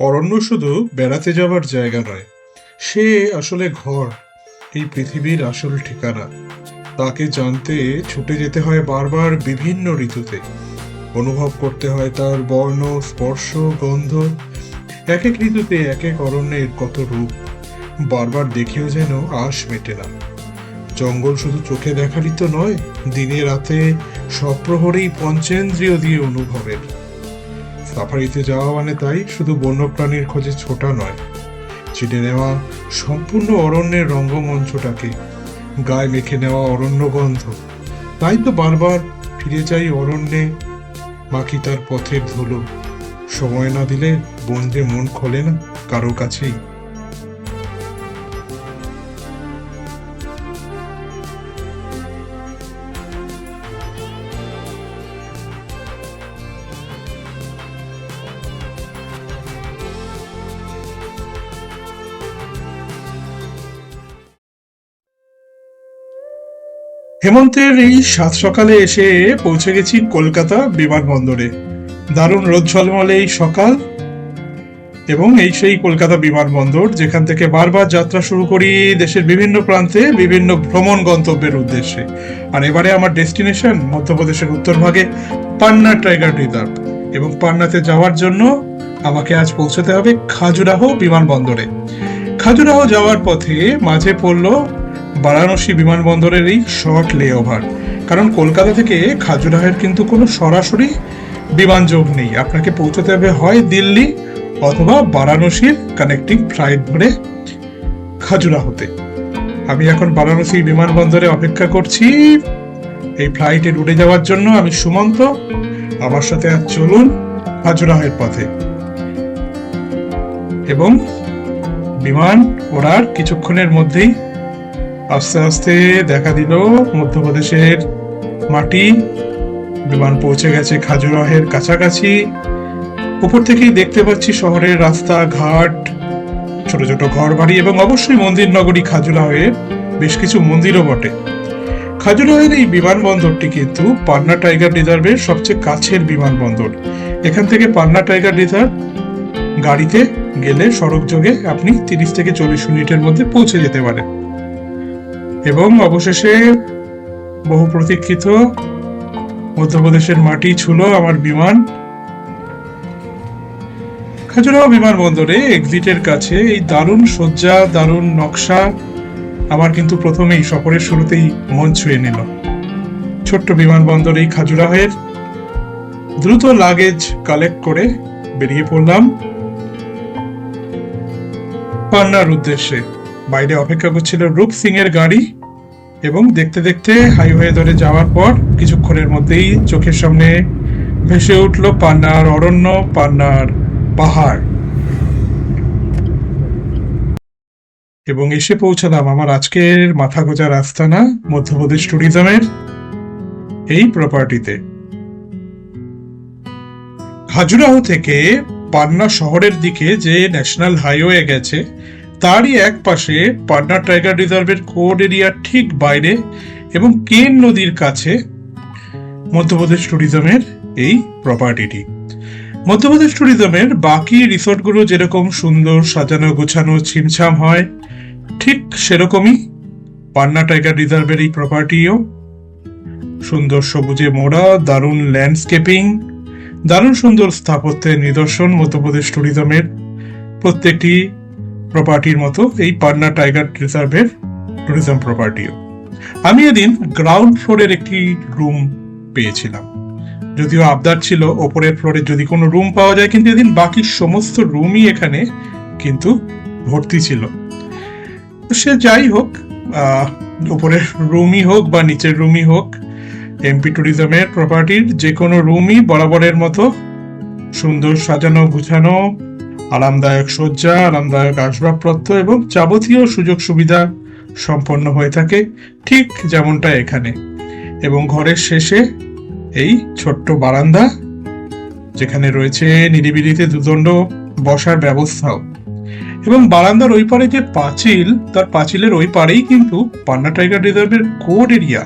অরণ্য শুধু বেড়াতে যাবার জায়গা নয়, সে আসলে ঘর, এই পৃথিবীর আসল ঠিকানা। তাকে জানতে ছুটে যেতে হয় বারবার বিভিন্ন ঋতুতে, অনুভব করতে হয় তার বর্ণ, স্পর্শ, গন্ধ। এক এক ঋতুতে এক এক অরণ্যের কত রূপ, বারবার দেখেও যেন আশ মেটে না। জঙ্গল শুধু চোখে দেখারই তো নয়, দিনে রাতে সব প্রহরেই পঞ্চেন্দ্রিয় দিয়ে অনুভবের। সাফারিতে যাওয়া মানে তাই শুধু বন্যপ্রাণীর খোঁজে ছোটা নয়, চিনে নেওয়া সম্পূর্ণ অরণ্যের রঙ্গমঞ্চটাকে, গায়ে মেখে নেওয়া অরণ্য গন্ধ। তাই তো বারবার ফিরে যাই অরণ্যে, মাখি তার পথের ধুলো। সময় না দিলে বন যে মন খোলে না কারো কাছেই। হেমন্তের এই সাত সকালে এসে পৌঁছে গেছি কলকাতা বিমানবন্দরে। দারুণ রোদ ঝলমলে এই সকাল, এবং এই সেই কলকাতা বিমানবন্দর যেখান থেকে বারবার যাত্রা শুরু করি দেশের বিভিন্ন প্রান্তে বিভিন্ন ভ্রমণ গন্তব্যের উদ্দেশ্যে। আর এবারে আমার ডেস্টিনেশন মধ্যপ্রদেশের উত্তরভাগে পান্না টাইগার রিজার্ভ, এবং পান্নাতে যাওয়ার জন্য আমাকে আজ পৌঁছতে হবে খাজুরাহো বিমানবন্দরে। খাজুরাহো যাওয়ার পথে মাঝে পড়লো বারাণসী বিমানবন্দরের এই শর্ট লেওভার, কারণ কলকাতা থেকে খাজুরাহের কিন্তু কোনো সরাসরি বিমান যোগ নেই। আপনাকে পৌঁছতে হবে হয় দিল্লি অথবা বারাণসীর কানেক্টিং ফ্লাইট ধরে খাজুরাহোতে। আমি এখন বারাণসী বিমানবন্দরে অপেক্ষা করছি এই ফ্লাইটে উড়ে যাওয়ার জন্য। আমি সুমন্ত, আমার সাথে আজ চলুন খাজুরাহের পথে। এবং বিমান ওড়ার কিছুক্ষণের মধ্যেই আস্তে আস্তে দেখা দিল মধ্যপ্রদেশের মাটি। বিমান পৌঁছে গেছে খাজুরাহের কাছাকাছি। উপর থেকেই দেখতে পাচ্ছি শহরের রাস্তা ঘাট, ছোট ছোট ঘর বাড়ি, এবং অবশ্যই মন্দির নগরী খাজুরাহের বেশ কিছু মন্দিরও বটে। খাজুরাহের এই বিমানবন্দরটি কিন্তু পান্না টাইগার রিজার্ভের সবচেয়ে কাছের বিমানবন্দর। এখান থেকে পান্না টাইগার রিজার্ভ গাড়িতে গেলে সড়ক যোগে আপনি 30 থেকে 40 মিনিটের মধ্যে পৌঁছে যেতে পারেন। এবং অবশেষে বহু প্রতীক্ষিত মধ্যপ্রদেশের মাটি ছুঁলো আমার বিমান। খাজুরাহো বিমানবন্দরে এক্সিটের কাছে এই দারুণ সজ্জা, দারুণ নকশা আমার কিন্তু প্রথমেই সফরের শুরুতেই মন ছুঁয়ে নিল। ছোট্ট বিমানবন্দর এই খাজুরাহের। দ্রুত লাগেজ কালেক্ট করে বেরিয়ে পড়লাম পান্নার উদ্দেশ্যে। বাইরে অপেক্ষা করছিল রূপ সিং এর গাড়ি, এবং দেখতে দেখতে হাইওয়ে ধরে যাওয়ার পর কিছুক্ষণের মধ্যেই চোখের সামনে ভেসে উঠল পান্নার অরণ্য, পান্নার পাহাড়। এবং এসে পৌঁছালাম আমার আজকের মাথা গোজার আস্তানা মধ্যপ্রদেশ ট্যুরিজমের এই প্রপার্টিতে। খাজুরাহো থেকে পান্না শহরের দিকে যে ন্যাশনাল হাইওয়ে গেছে, তারই এক পাশে পান্না টাইগার রিজার্ভের কোড এরিয়ার ঠিক বাইরে এবং কেন নদীর কাছে মধ্যপ্রদেশ ট্যুরিজমের এই প্রপার্টিটি। মধ্যপ্রদেশ ট্যুরিজমের বাকি রিসোর্টগুলো যেরকম সুন্দর সাজানো গোছানো ছিমছাম হয়, ঠিক সেরকমই পান্না টাইগার রিজার্ভের এই প্রপার্টিও সুন্দর সবুজে মোড়া, দারুণ ল্যান্ডস্কেপিং, দারুণ সুন্দর স্থাপত্যের নিদর্শন মধ্যপ্রদেশ ট্যুরিজমের প্রত্যেকটি প্রপার্টির মতো এই পান্না টাইগার রিজার্ভের ট্যুরিজম প্রপার্টিও। আমি এদিন গ্রাউন্ড ফ্লোরের একটি রুম পেয়েছিলাম, যদিও আবদার ছিল ওপরের ফ্লোরে যদি কোনো রুম পাওয়া যায়, কিন্তু এদিন বাকি সমস্ত রুমই এখানে কিন্তু ভর্তি ছিল। সে যাই হোক, উপরের রুমই হোক বা নিচের রুমই হোক, এমপি ট্যুরিজমের প্রপার্টির যে কোনো রুমই বরাবরের মতো সুন্দর সাজানো গুছানো, আরামদায়ক শয্যা, আরামদায়ক আসবাবপত্র এবং যাবতীয় সুযোগ সুবিধা সম্পন্ন হয়ে থাকে ঠিক যেমনটা এখানে। এবং ঘরের শেষে এই ছোট্ট বারান্দা, যেখানে রয়েছে নিরিবিলিতে দুদণ্ড বসার ব্যবস্থাও। এবং বারান্দার ওই পারে যে পাঁচিল, তার পাঁচিলের ওই পারেই কিন্তু পান্না টাইগার রিজার্ভের কোড এরিয়া।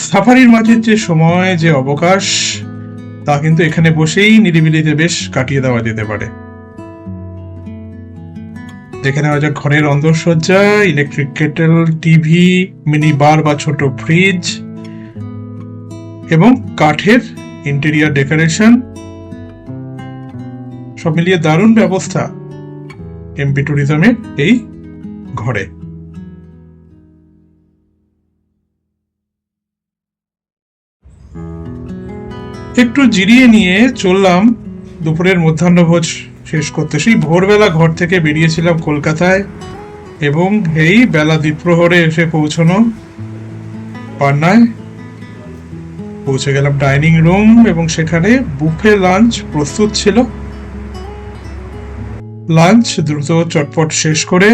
সাফারির মাঝে যে সময়, যে অবকাশ, তা কিন্তু এখানে বসেই নিরিবিলিতে বেশ কাটিয়ে দেওয়া যেতে পারে। দেখে নেওয়া যাক ঘরের অন্দরসজ্জা, electric kettle, TV, mini bar বা ছোট ফ্রিজ এবং কাঠের ইন্টেরিয়ার ডেকোরেশন, সব মিলিয়ে দারুণ ব্যবস্থা এমপি ট্যুরিজমের এই ঘরে। একটু জিরিয়ে নিয়ে চললাম দুপুরের মধ্যাহ্নভোজ শেষ করতে। সেই ভোরবেলা ঘর থেকে বেরিয়েছিলাম কলকাতায় এবং এই বেলা দ্বিপ্রহরে এসে পৌঁছানো পান্নায়। পৌঁছে গেলাম ডাইনিং রুম এবং সেখানে বুফে লাঞ্চ প্রস্তুত ছিল। লাঞ্চ দ্রুত চটপট শেষ করে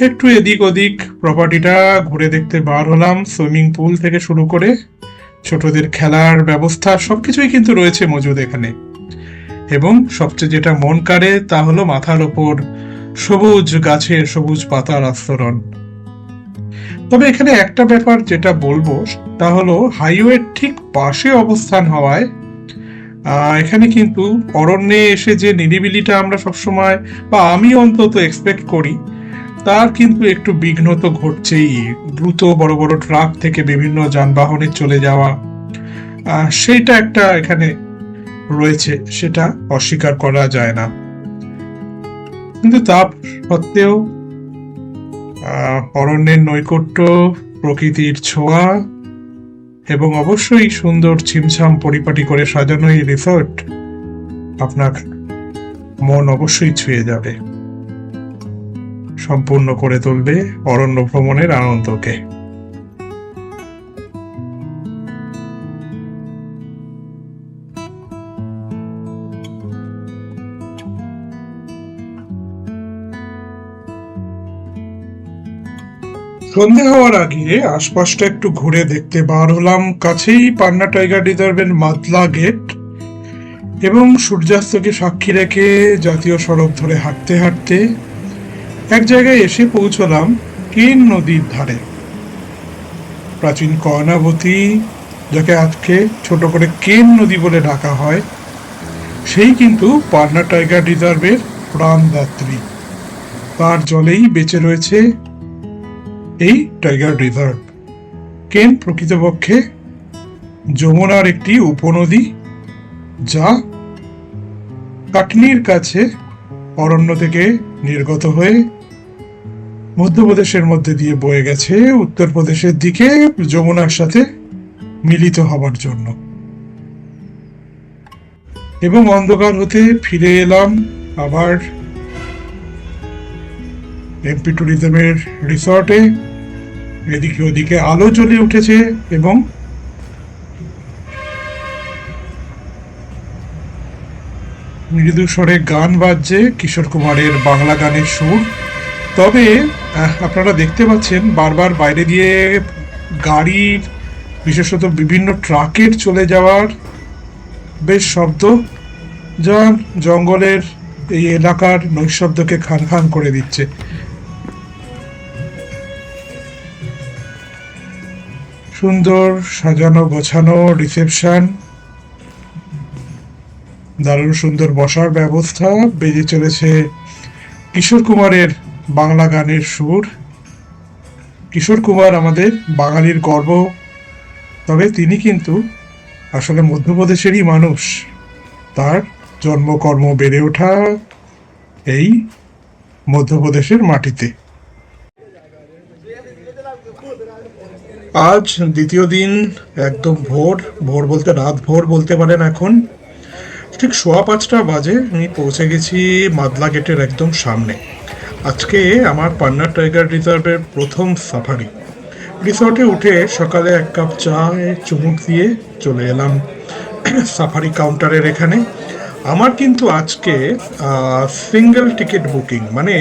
একটু এদিক ওদিক প্রপার্টিটা ঘুরে দেখতে বার হলাম। সুইমিং পুল থেকে শুরু করে ছোটদের খেলার ব্যবস্থা সবকিছুই কিন্তু রয়েছে মজুদ এখানে। এবং সবচেয়ে যেটা মন কাড়ে তা হলো মাথার ওপর সবুজ গাছের সবুজ পাতার আস্তরণ। তবে এখানে একটা ব্যাপার যেটা বলবো তা হলো হাইওয়ের ঠিক পাশে অবস্থান হওয়ায় এখানে কিন্তু অরণ্যে এসে যে নিরিবিলিটা আমরা সবসময় বা আমি অন্তত এক্সপেক্ট করি তার কিন্তু একটু বিঘ্ন তো ঘটছেই। দ্রুত বড় বড় ট্রাক থেকে বিভিন্ন যানবাহনে চলে যাওয়া সেইটা একটা এখানে রয়েছে, সেটা অস্বীকার করা যায় না। কিন্তু তা সত্ত্বেও অরণ্যের নৈকট্য, প্রকৃতির ছোঁয়া এবং অবশ্যই সুন্দর ছিমছাম পরিপাটি করে সাজানো এই রিসর্ট আপনার মন অবশ্যই ছুঁয়ে যাবে, সম্পূর্ণ করে তুলবে অরণ্য ভ্রমণের আনন্দকে। সন্ধে হওয়ার আগে আশপাশটা একটু ঘুরে দেখতে বার হলাম। কাছেই পান্না টাইগার রিজার্ভের মাতলা গেট এবং সূর্যাস্তকে সাক্ষী রেখে জাতীয় সড়ক ধরে হাঁটতে হাঁটতে এক জায়গায় এসে পৌঁছলাম কেন নদীর ধারে। প্রাচীন কর্ণাবতী, যাকে আজকে ছোট করে কেন নদী বলে ডাকা হয়, সেই কিন্তু পান্না টাইগার রিজার্ভের প্রাণদাত্রী। তার জলেই বেঁচে রয়েছে এই টাইগার রিজার্ভ। কেন প্রকৃতপক্ষে যমুনার একটি উপনদী, যা কাটনির কাছে অরণ্য থেকে নির্গত হয়ে মধ্যপ্রদেশের মধ্যে দিয়ে বয়ে গেছে উত্তরপ্রদেশের দিকে যমুনার সাথে মিলিত হবার জন্য। এবং অন্ধকার হতে ফিরে এলাম আবার এমপি ট্যুরিজমের রিসর্টে। এদিকে ওদিকে আলো জ্বলে উঠেছে এবং মৃদু স্বরে গান বাজছে, কিশোর কুমারের বাংলা গানের সুর। তবে আপনারা দেখতে পাচ্ছেন বারবার বাইরে দিয়ে গাড়ির, বিশেষত বিভিন্ন ট্রাকের চলে যাওয়ার বেশ শব্দ, যা জঙ্গলের এই এলাকার নৈশব্দকে খান খান করে দিচ্ছে। সুন্দর সাজানো গোছানো রিসেপশন, দারুণ সুন্দর বসার ব্যবস্থা, বেজে চলেছে কিশোর কুমারের বাংলা গানের সুর। কিশোর কুমার আমাদের বাঙালির গর্ব, তবে তিনি কিন্তু আসলে মধ্যপ্রদেশেরই মানুষ। তার জন্মকর্ম বেড়ে ওঠা এই মধ্যপ্রদেশের মাটিতে। আজ দ্বিতীয় দিন, একদম ভোর, ভোর বলতে রাত ভোর বলতে পারেন। এখন ঠিক 5:15 বাজে আমি পৌঁছে গেছি মাদলা গেটের একদম সামনে। আজকে আমার পান্না টাইগার রিজার্ভের প্রথম সাফারি। রিসর্টে উঠে সকালে এক কাপ চা চুমুক দিয়ে চলে এলাম সাফারি কাউন্টারের এখানে। আমার কিন্তু আজকে সিঙ্গেল টিকিট বুকিং, মানে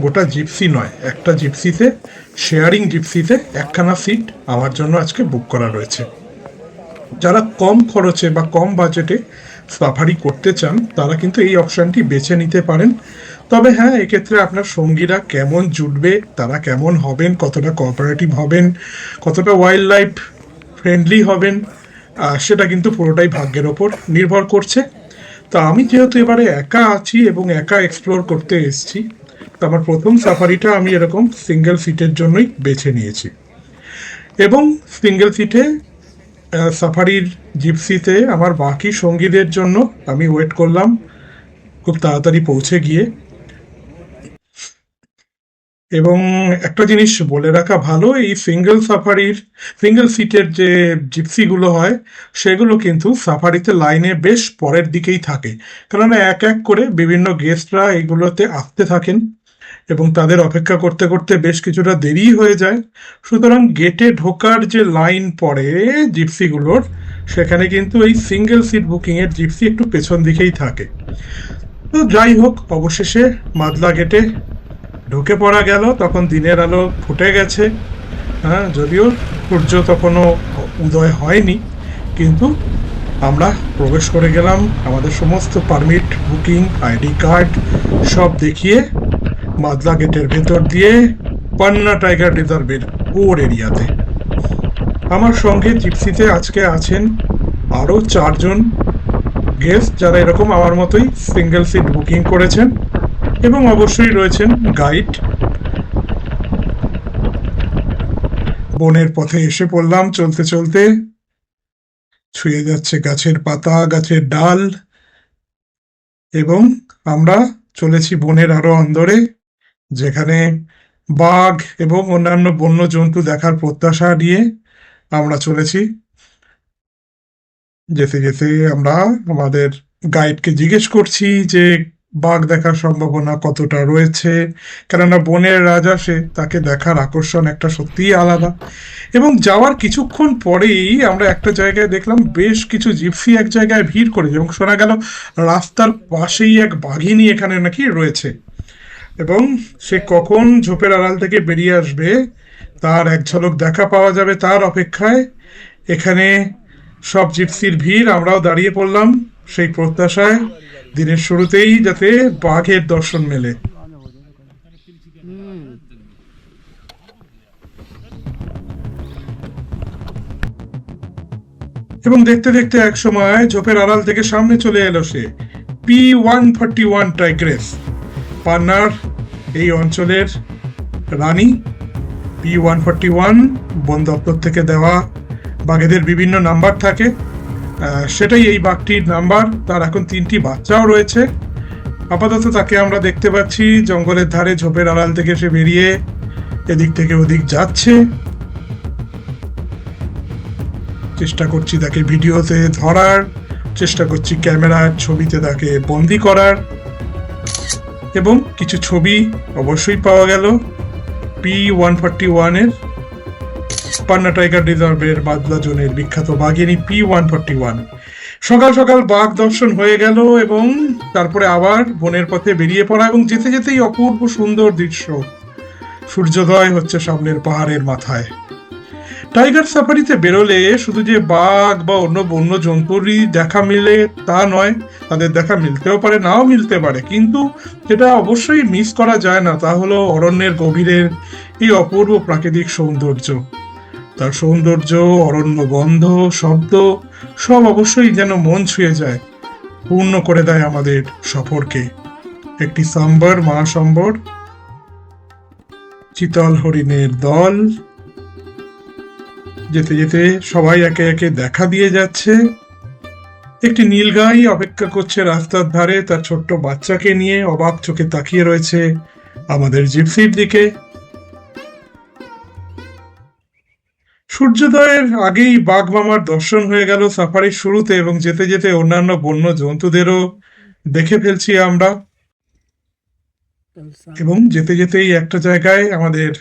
গোটা জিপসি নয়, একটা জিপসিতে, শেয়ারিং জিপসিতে একখানা সিট আমার জন্য আজকে বুক করা রয়েছে। যারা কম খরচে বা কম বাজেটে সাফারি করতে চান তারা কিন্তু এই অপশানটি বেছে নিতে পারেন। তবে হ্যাঁ, এক্ষেত্রে আপনার সঙ্গীরা কেমন জুটবে, তারা কেমন হবেন, কতটা কোঅপারেটিভ হবেন, কতটা ওয়াইল্ড লাইফ ফ্রেন্ডলি হবেন, সেটা কিন্তু পুরোটাই ভাগ্যের ওপর নির্ভর করছে। তো আমি যেহেতু এবারে একা আছি এবং একা এক্সপ্লোর করতে এসেছি, তো আমার প্রথম সাফারিটা আমি এরকম সিঙ্গেল সিটের জন্যই বেছে নিয়েছি, এবং সিঙ্গেল সিটে সাফারির জিপসিতে আমার বাকি সঙ্গীদের জন্য আমি ওয়েট করলাম খুব তাড়াতাড়ি পৌঁছে গিয়ে। এবং একটা জিনিস বলে রাখা ভালো, এই সিঙ্গেল সিটের যে জিপসিগুলো হয় সেগুলো কিন্তু সাফারিতে লাইনে বেশ পরের দিকেই থাকে, কেননা এক এক করে বিভিন্ন গেস্টরা এইগুলোতে আসতে থাকেন এবং তাদের অপেক্ষা করতে করতে বেশ কিছুটা দেরি হয়ে যায়। সুতরাং গেটে ঢোকার যে লাইন পড়ে জিপসিগুলোর, সেখানে কিন্তু এই সিঙ্গেল সিট বুকিংয়ের জিপসি একটু পেছন দিকেই থাকে। তো যাই হোক, অবশেষে মাদলা গেটে ঢুকে পড়া গেল। তখন দিনের আলো ফুটে গেছে, হ্যাঁ, যদিও সূর্য তখনও উদয় হয়নি, কিন্তু আমরা প্রবেশ করে গেলাম আমাদের সমস্ত পারমিট, বুকিং, আইডি কার্ড সব দেখিয়ে মাদলা গেটের ভেতর দিয়ে পান্না টাইগার রিজার্ভের কোর এরিয়াতে। আমার সঙ্গে জিপসিতে আজকে আছেন আরও 4জন গেস্ট, যারা এরকম আমার মতোই সিঙ্গেল সিট বুকিং করেছেন, এবং অবশ্যই রয়েছেন গাইড। বনের পথে এসে পড়লাম চলতে চলতে, ছুঁয়ে যাচ্ছে গাছের পাতা, গাছের ডাল, এবং আমরা চলেছি বনের আরো অন্দরে, যেখানে বাঘ এবং অন্যান্য বন্য জন্তু দেখার প্রত্যাশা নিয়ে আমরা চলেছি। যেতে যেতে আমরা আমাদের গাইডকে জিজ্ঞেস করছি যে বাঘ দেখার সম্ভাবনা কতটা রয়েছে, কেননা বনের রাজা সে, তাকে দেখার আকর্ষণ একটা সত্যিই আলাদা। এবং যাওয়ার কিছুক্ষণ পরেই আমরা একটা জায়গায় দেখলাম বেশ কিছু জিপসি এক জায়গায় ভিড় করেছে, এবং শোনা গেল রাস্তার পাশেই এক বাঘিনী এখানে নাকি রয়েছে, এবং সে কখন ঝোপের আড়াল থেকে বেরিয়ে আসবে তার এক ঝলক দেখা পাওয়া যাবে তার অপেক্ষায় এখানে সব জিপসির ভিড়। আমরাও দাঁড়িয়ে পড়লাম সেই প্রত্যাশায়, দিনের শুরুতেই যাতে বাঘের দর্শন মেলে। এবং দেখতে দেখতে এক সময় ঝোপের আড়াল থেকে সামনে চলে এলো সে, P141 টাইগ্রেস, পান্নার এই অঞ্চলের রানী। P141 বন দপ্তর থেকে দেওয়া বাঘেদের বিভিন্ন নাম্বার থাকে, সেটাই এই বাঘটির নাম্বার। তার এখন 3টি বাচ্চাও রয়েছে। আপাতত তাকে আমরা দেখতে পাচ্ছি জঙ্গলের ধারে ঝোপের আড়াল থেকে সে বেরিয়ে এদিক থেকে ওদিক যাচ্ছে। চেষ্টা করছি তাকে ভিডিওতে ধরার, চেষ্টা করছি ক্যামেরার ছবিতে তাকে বন্দি করার, এবং কিছু ছবি অবশ্যই পাওয়া গেল P141 এর, পান্না টাইগার রিজার্ভের বাদলা জোনের বিখ্যাত বাঘিনী P141। সকাল সকাল বাঘ দর্শন হয়ে গেল, এবং তারপরে আবার বনের পথে বেরিয়ে পড়া, এবং যেতে যেতেই অপূর্ব সুন্দর দৃশ্য, সূর্যোদয় হচ্ছে সামনের পাহাড়ের মাথায়। টাইগার সাফারিতে বেরোলে শুধু যে বাঘ বা অন্য বন্য জন্তুরই দেখা মিলে তা নয়, তাদের দেখা মিলতেও পারে, নাও মিলতে পারে, কিন্তু যেটা অবশ্যই মিস করা যায় না তা হলো অরণ্যের গভীরের এই অপূর্ব প্রাকৃতিক সৌন্দর্য। তার সৌন্দর্য, অরণ্য গন্ধ, শব্দ সব অবশ্যই যেন মন ছুঁয়ে যায়, পূর্ণ করে দেয় আমাদের সফরকে। একটি সাম্বার মহাসম্বর, চিতল হরিণের দল, যেতে যেতে সবাই একে একে দেখা দিয়ে যাচ্ছে। একটি নীলগাই অপেক্ষা করছে রাস্তার ধারে, তার ছোট্ট বাচ্চাকে নিয়ে অবাক চোখে তাকিয়ে রয়েছে আমাদের জিপসির দিকে। সূর্যোদয়ের আগেই বাঘ মামার দর্শন হয়ে গেল সাফারির শুরুতে, এবং যেতে যেতে অন্যান্য বন্য জন্তুদেরও দেখে ফেলছি আমরা। এবং যেতে যেতেই একটা জায়গায় আমাদের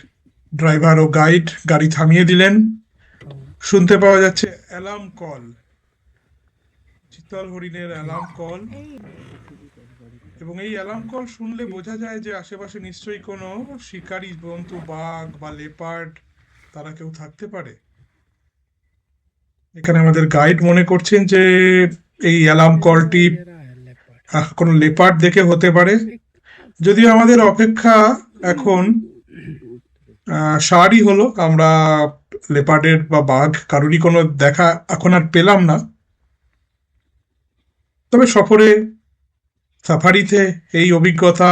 ড্রাইভার ও গাইড গাড়ি থামিয়ে দিলেন। শুনতে পাওয়া যাচ্ছে অ্যালার্ম কল, চিতল হরিণের অ্যালার্ম কল, এবং এই অ্যালার্ম কল শুনলে বোঝা যায় যে আশেপাশে নিশ্চয়ই কোনো শিকারী জন্তু, বাঘ বা লেপার্ড, তারা কেউ থাকতে পারে। এখানে আমাদের গাইড মনে করছেন যে এই অ্যালার্ম কলটি কোনো লেপার্ড দেখে হতে পারে, যদিও আমাদের অপেক্ষা এখন সারই হলো, আমরা লেপার্ডের বা বাঘ কারোরই কোনো দেখা এখন আর পেলাম না। তবে সাফারিতে এই অভিজ্ঞতা,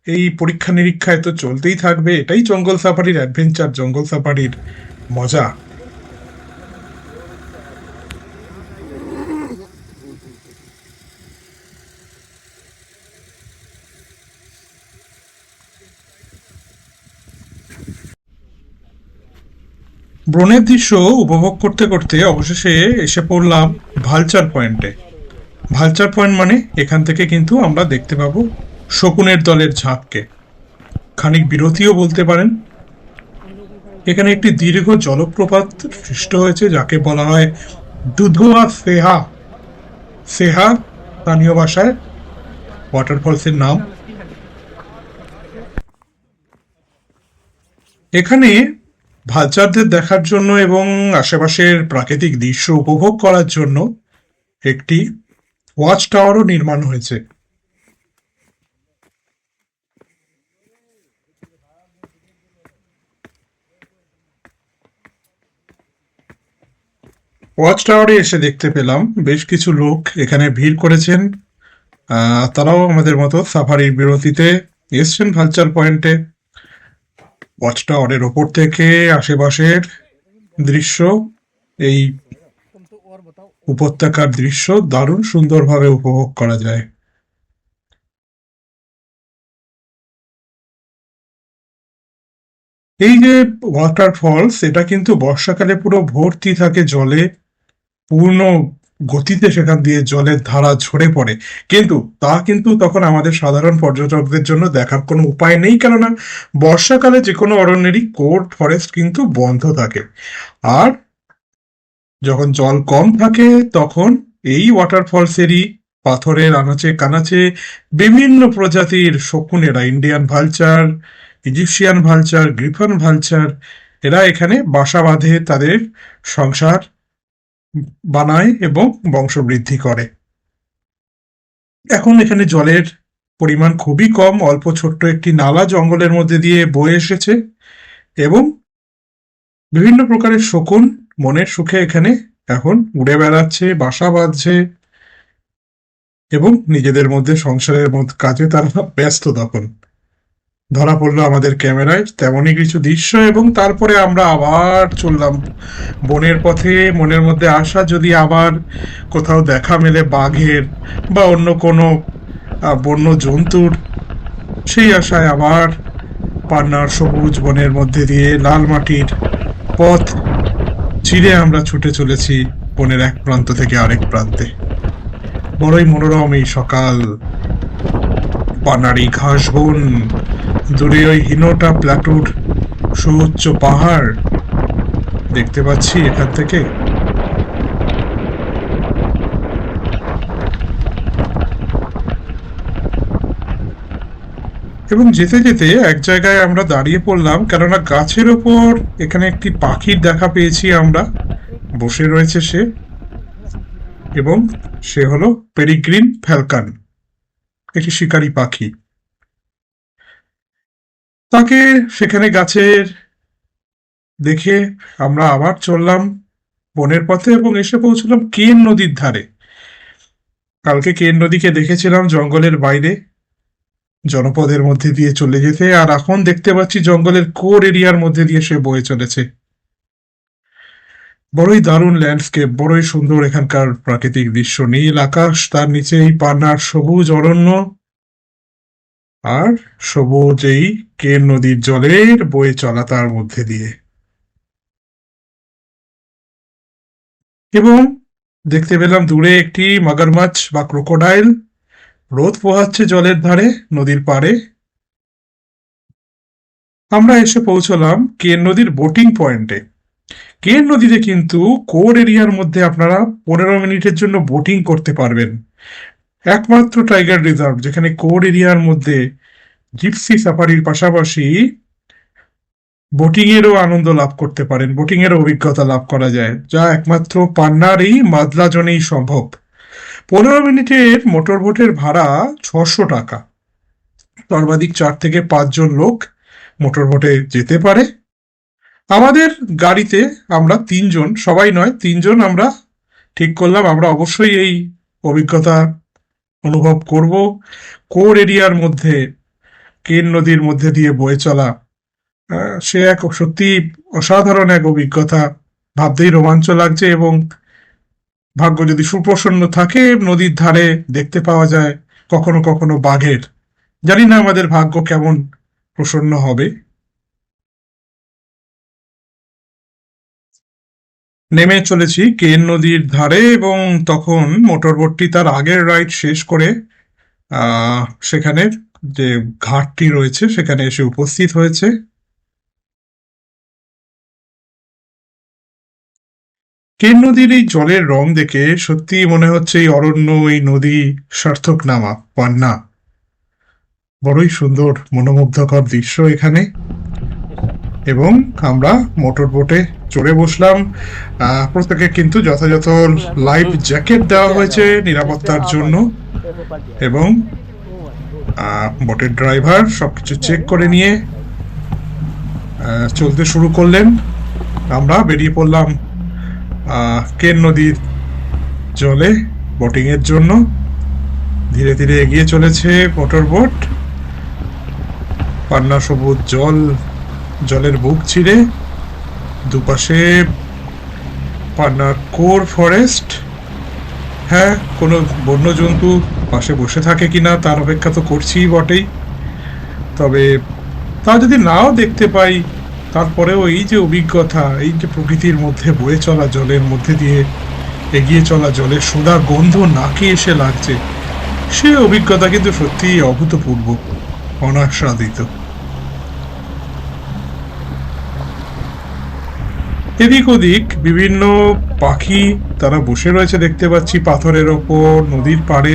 এই পরীক্ষা নিরীক্ষায় তো চলতেই থাকবে। এটাই জঙ্গল সাফারির অ্যাডভেঞ্চার, জঙ্গল সাফারির মজা। বনের দৃশ্য উপভোগ করতে করতে অবশেষে এসে পড়লাম ভালচার পয়েন্টে। ভালচার পয়েন্ট মানে এখান থেকে কিন্তু আমরা দেখতে পাবো শকুনের দলের ঝাঁককে, খানিক বিরতিও বলতে পারেন। এখানে একটি দীর্ঘ জলপ্রপাত সৃষ্টি হয়েছে যাকে বলা হয় দুধোয়া সেহা। সেহা স্থানীয় ভাষায় ওয়াটারফলসের নাম। এখানে ভালচারদের দেখার জন্য এবং আশেপাশের প্রাকৃতিক দৃশ্য উপভোগ করার জন্য একটি ওয়াচ টাওয়ারও নির্মাণ হয়েছে। ওয়াচ টাওয়ারে এসে দেখতে পেলাম বেশ কিছু লোক এখানে ভিড় করেছেন। তারাও আমাদের মতো সাফারির বিরতিতে এসছেন ভালচার পয়েন্টে। ওয়াচ টাওয়ারের ওপর থেকে আশেপাশের দৃশ্য, এই উপত্যকার দৃশ্য দারুণ সুন্দরভাবে উপভোগ করা যায়। এই যে ওয়াটারফলস, এটা কিন্তু বর্ষাকালে পুরো ভর্তি থাকে জলে, পূর্ণ গতিতে সেখান দিয়ে জলের ধারা ঝরে পড়ে। কিন্তু তা কিন্তু তখন আমাদের সাধারণ পর্যটকদের জন্য দেখার কোনো উপায় নেই, কেননা বর্ষাকালে যে কোনো অরণ্যেরই কোর ফরেস্ট কিন্তু বন্ধ থাকে। আর যখন জল কম থাকে তখন এই ওয়াটারফলসেরই পাথরের আনাচে কানাচে বিভিন্ন প্রজাতির শকুনেরা, Indian vulture, Egyptian vulture, griffon vulture, এরা এখানে বাসা বাঁধে, তাদের সংসার বানায় এবং বংশবৃদ্ধি করে। এখন এখানে জলের পরিমাণ খুবই কম, অল্প ছোট্ট একটি নালা জঙ্গলের মধ্যে দিয়ে বয়ে এসেছে এবং বিভিন্ন প্রকারের শকুন মনের সুখে এখানে এখন উড়ে বেড়াচ্ছে, বাসা বাঁধছে এবং নিজেদের মধ্যে সংসারের মধ্যে কাজে তারা ব্যস্ত। তখন ধরা পড়লো আমাদের ক্যামেরায় তেমনই কিছু দৃশ্য এবং তারপরে আমরা আবার চললাম বনের পথে। মনের মধ্যে আশা, যদি আবার কোথাও দেখা মেলে বাঘের বা অন্য কোনো বন্য জন্তুর, সেই আশায় আবার পান্নার সবুজ বনের মধ্যে দিয়ে লাল মাটির পথ চিরে আমরা ছুটে চলেছি বনের এক প্রান্ত থেকে আরেক প্রান্তে। বড়ই মনোরম এই সকাল। পানারি ঘাস বন, দূরে ওই হিনোটা প্ল্যাটুর সুউচ্চ পাহাড় দেখতে পাচ্ছি এখান থেকে। এবং যেতে যেতে এক জায়গায় আমরা দাঁড়িয়ে পড়লাম, কেননা গাছের ওপর এখানে একটি পাখির দেখা পেয়েছি আমরা। বসে রয়েছে সে, এবং সে হলো পেরিগ্রিন ফ্যালকন, একটি শিকারী পাখি। তাকে সেখানে গাছের দেখে আমরা আবার চললাম বনের পথে এবং এসে পৌঁছলাম কেন নদীর ধারে। কালকে কেন নদীকে দেখেছিলাম জঙ্গলের বাইরে জনপদের মধ্যে দিয়ে চলে যেতে, আর এখন দেখতে পাচ্ছি জঙ্গলের কোর এরিয়ার মধ্যে দিয়ে সে বয়ে চলেছে। বড়ই দারুণ ল্যান্ডস্কেপ, বড়ই সুন্দর এখানকার প্রাকৃতিক দৃশ্য। নীল আকাশ, তার নিচে এই পান্নার সবুজ অরণ্য, আর সবুজ এই কেন নদীর জলের বয়ে চলা তার মধ্যে দিয়ে। এবং দেখতে পেলাম দূরে একটি মাগরমাছ বা ক্রোকোডাইল রোদ পোহাচ্ছে জলের ধারে নদীর পাড়ে। আমরা এসে পৌঁছলাম কেন নদীর বোটিং পয়েন্টে। কেন নদীতে কিন্তু কোর এরিয়ার মধ্যে আপনারা 15 মিনিটের জন্য বোটিং করতে পারবেন। একমাত্র টাইগার রিজার্ভ যেখানে কোর এরিয়ার মধ্যে জিপসি সাফারির পাশাপাশি বোটিং এরও আনন্দ লাভ করতে পারেন, বোটিং এর অভিজ্ঞতা লাভ করা যায়, যা একমাত্র পান্নার এই মাদলা জনেই সম্ভব। 15 মিনিটের মোটর বোটের ভাড়া 600 টাকা। সর্বাধিক 4 থেকে 5 জন লোক মোটর বোটে যেতে পারে। আমাদের গাড়িতে আমরা 3 জন, সবাই নয় 3 জন আমরা ঠিক করলাম আমরা অবশ্যই এই অভিজ্ঞতা অনুভব করব। কোর এরিয়ার মধ্যে কেন নদীর মধ্যে দিয়ে বয়ে চলা সে এক সত্যি অসাধারণ এক অভিজ্ঞতা। ভাবতেই রোমাঞ্চ লাগছে, এবং ভাগ্য যদি সুপ্রসন্ন থাকে নদীর ধারে দেখতে পাওয়া যায় কখনো কখনো বাঘের। জানি না আমাদের ভাগ্য কেমন প্রসন্ন হবে। নেমে চলেছি কেন নদীর ধারে, এবং তখন মোটরবোটটি তার আগের রাইড শেষ করে সেখানে যে ঘাটটি রয়েছে সেখানে এসে উপস্থিত হয়েছে। কেন নদীর এই জলের রং দেখে সত্যি মনে হচ্ছে এই অরণ্য, এই নদী সার্থক নামা পান্না। বড়ই সুন্দর মনোমুগ্ধকর দৃশ্য এখানে। এবং আমরা মোটর বোটে চড়ে বসলাম। প্রত্যেকে কিন্তু যথাযথ লাইফ জ্যাকেট দেওয়া হয়েছে নিরাপত্তার জন্য, এবং বোটের ড্রাইভার সবকিছু চেক করে নিয়ে চলতে শুরু করলেন। আমরা বেরিয়ে পড়লাম কেন নদীর জলে বোটিং এর জন্য। ধীরে ধীরে এগিয়ে চলেছে মোটর বোট। পান্না সবুজ জলের বুক ছিঁড়ে, দুপাশে পান্নার কোর ফরেস্ট। হ্যাঁ, কোনো বন্যজন্তু পাশে বসে থাকে কিনা তার অপেক্ষা তো করছি বটেই, তবে তা যদি নাও দেখতে পাই তারপরেও এই যে অভিজ্ঞতা, এই যে প্রকৃতির মধ্যে বয়ে চলা জলের মধ্যে দিয়ে এগিয়ে চলা জলের সোদা গন্ধ নাকে এসে লাগছে, সে অভিজ্ঞতা কিন্তু সত্যিই অভূতপূর্ব, অনাস্বাদিত। এদিক ওদিক বিভিন্ন পাখি তারা বসে রয়েছে দেখতে পাচ্ছি পাথরের ওপর, নদীর পাড়ে।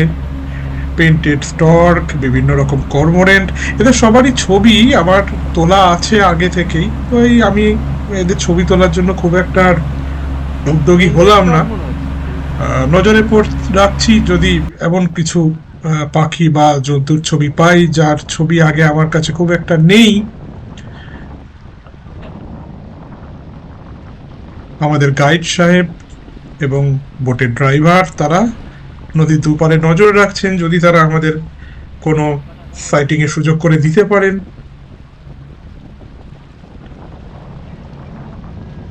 পেন্টেড স্টর্ক, বিভিন্ন রকম কর্মোরেন্ট, এদের সবারই ছবি আমার তোলা আছে আগে থেকেই। তো আমি এদের ছবি তোলার জন্য খুব একটা আর উদ্যোগী হলাম না। নজরে রাখছি যদি এমন কিছু পাখি বা জন্তুর ছবি পাই যার ছবি আগে আমার কাছে খুব একটা নেই। আমাদের গাইড সাহেব এবং বোটের ড্রাইভার তারা নদীর দুপারে নজর রাখছেন, যদি তারা আমাদের কোনো সাইটিং এর সুযোগ করে দিতে পারেন।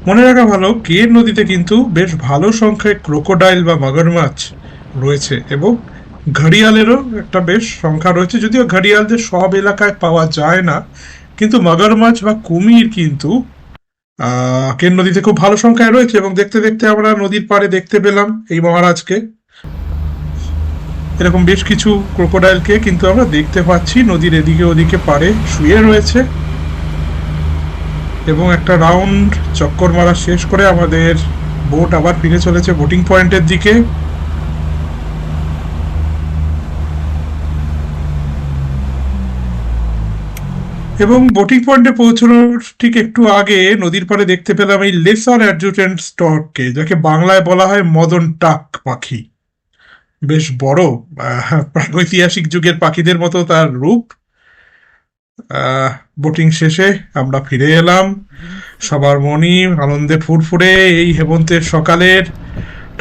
মনে রাখা ভালো, কেন নদীতে কিন্তু বেশ ভালো সংখ্যায় ক্রোকোডাইল বা মগরমাছ রয়েছে, এবং ঘড়িয়ালেরও একটা বেশ সংখ্যা রয়েছে। যদিও ঘড়িয়ালদের সব এলাকায় পাওয়া যায় না, কিন্তু মগরমাছ বা কুমির কিন্তু কেন নদীতে খুব ভালো সংখ্যায় রয়েছে। এবং দেখতে দেখতে আমরা নদীর পাড়ে দেখতে পেলাম এই মহারাজকে, এরকম বেশ কিছু ক্রোকোডাইলকে কিন্তু আমরা দেখতে পাচ্ছি নদীর এদিকে ওদিকে পাড়ে শুয়ে রয়েছে। এবং একটা রাউন্ড চক্কর মারা শেষ করে আমাদের বোট আবার ফিরে চলেছে বোটিং পয়েন্টের দিকে। এবং বোটিং পয়েন্টে পৌঁছানোর ঠিক একটু আগে নদীর পাড়ে দেখতে পেলাম এই লেসার অ্যাডজুটেন্ট স্টর্ককে, যাকে বাংলায় বলা হয় মদন টাক পাখি। বেশ বড়, প্রাগৈতিহাসিক যুগের পাখিদের মতো তার রূপ। বোটিং শেষে আমরা ফিরে এলাম, সবার মনই আনন্দে ফুরফুরে। এই হেমন্তের সকালের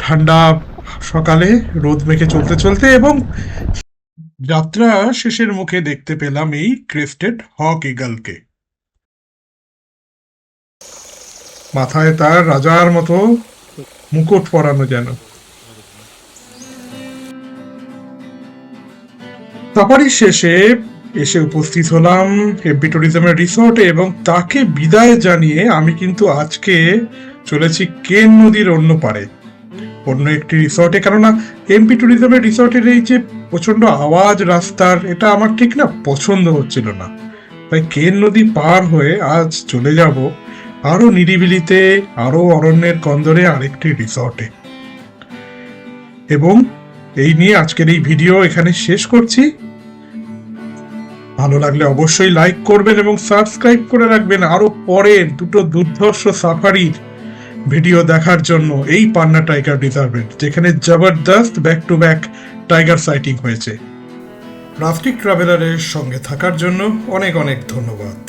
ঠান্ডা সকালে রোদ মেখে চলতে চলতে, এবং যাত্রা শেষের মুখে দেখতে পেলাম এই ক্রেস্টেড হক ইগলকে। মাথায় তার রাজার মতো মুকুট পরানো যেন। সাফারি শেষে এসে উপস্থিত হলাম এমপি ট্যুরিজমের রিসোর্টে, এবং তাকে বিদায় জানিয়ে আমি কিন্তু আজকে চলেছি কেন নদীর অন্য পারে অন্য একটি রিসোর্টে। কেননা এমপি ট্যুরিজমের রিসোর্টের এই যে প্রচন্ড আওয়াজ রাস্তার, এটা আমার ঠিক না পছন্দ হচ্ছিল না। তাই কেন নদী পার হয়ে আজ চলে যাব আরো নিরিবিলিতে, আরো অরণ্যের কন্দরে আরেকটি রিসোর্টে। এবং এই নিয়ে আজকের এই ভিডিও এখানে শেষ করছি। ভালো লাগলে অবশ্যই লাইক করবেন এবং সাবস্ক্রাইব করে রাখবেন আরো পরের দুটো দুর্ধর্ষ সাফারির ভিডিও দেখার জন্য এই পান্না টাইগার রিজার্ভে, যেখানে জবরদস্ত back to back tiger sighting হয়েছে। রাফটিক ট্রাভেলারের সঙ্গে থাকার জন্য অনেক অনেক ধন্যবাদ।